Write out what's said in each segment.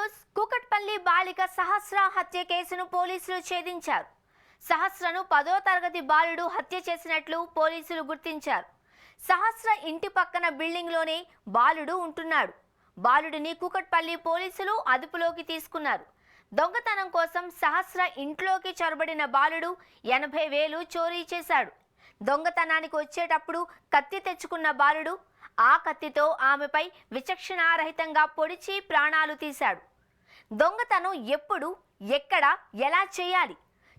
News. Kukatpally బాలిక సహస్ర హత్య కేసును పోలీసులు ఛేదించారు. సహస్రను 10వ తరగతి బాలుడు హత్య చేసినట్లు పోలీసులు గుర్తించారు. సహస్ర ఇంటి పక్కన బిల్డింగ్లోనే బాలుడు ఉంటున్నాడు. బాలుడిని కూకట్పల్లి పోలీసులు అదుపులోకి తీసుకున్నారు. దొంగతనం కోసం సహస్ర ఇంట్లోకి చొరబడిన బాలుడు 80,000 చోరీ చేశాడు. దొంగతనానికి వచ్చేటప్పుడు కత్తి తెచ్చుకున్న బాలుడు ఆ కత్తితో ఆమెపై విచక్షణారహితంగా పొడిచి ప్రాణాలు తీశాడు. దొంగతనం ఎప్పుడు, ఎక్కడ, ఎలా చేయాలి,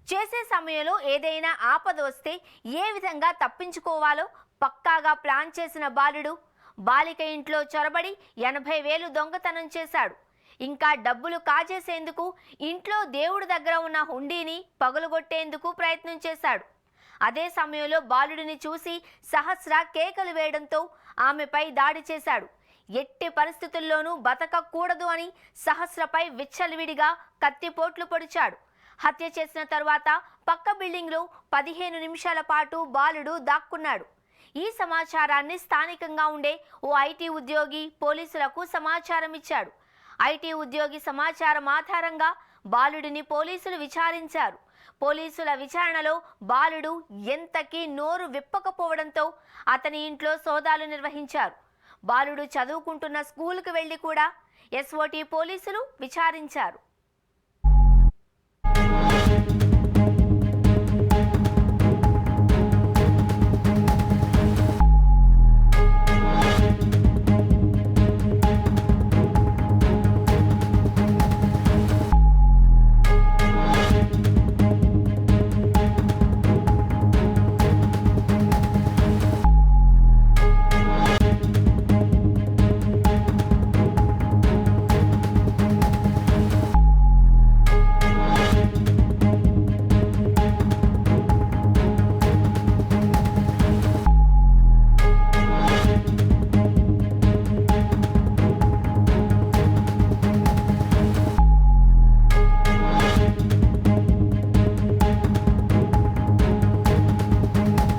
చేసే సమయంలో ఏదైనా ఆపద వస్తే ఏ విధంగా తప్పించుకోవాలో పక్కాగా ప్లాన్ చేసిన బాలుడు బాలిక ఇంట్లో చొరబడి 80,000 దొంగతనం చేశాడు. ఇంకా డబ్బులు కాజేసేందుకు ఇంట్లో దేవుడి దగ్గర ఉన్న హుండీని పగులగొట్టేందుకు ప్రయత్నం చేశాడు. అదే సమయంలో బాలుడిని చూసి సహస్ర కేకలు వేయడంతో ఆమెపై దాడి చేశాడు. ఎట్టి పరిస్థితుల్లోనూ బతకకూడదు అని సహస్రపై విచ్చలవిడిగా కత్తిపోట్లు పొడిచాడు. హత్య చేసిన తరువాత పక్క బిల్డింగ్లో 15 నిమిషాల పాటు బాలుడు దాక్కున్నాడు. ఈ సమాచారాన్ని స్థానికంగా ఉండే ఓ ఐటీ ఉద్యోగి పోలీసులకు సమాచారం ఇచ్చాడు. ఐటీ ఉద్యోగి సమాచారం ఆధారంగా బాలుడిని పోలీసులు విచారించారు. పోలీసుల విచారణలో బాలుడు ఎంతకీ నోరు విప్పకపోవడంతో అతని ఇంట్లో సోదాలు నిర్వహించారు. బాలుడు చదువుకుంటున్న స్కూలుకు వెళ్లి కూడా ఎస్ఓటీ పోలీసులు విచారించారు.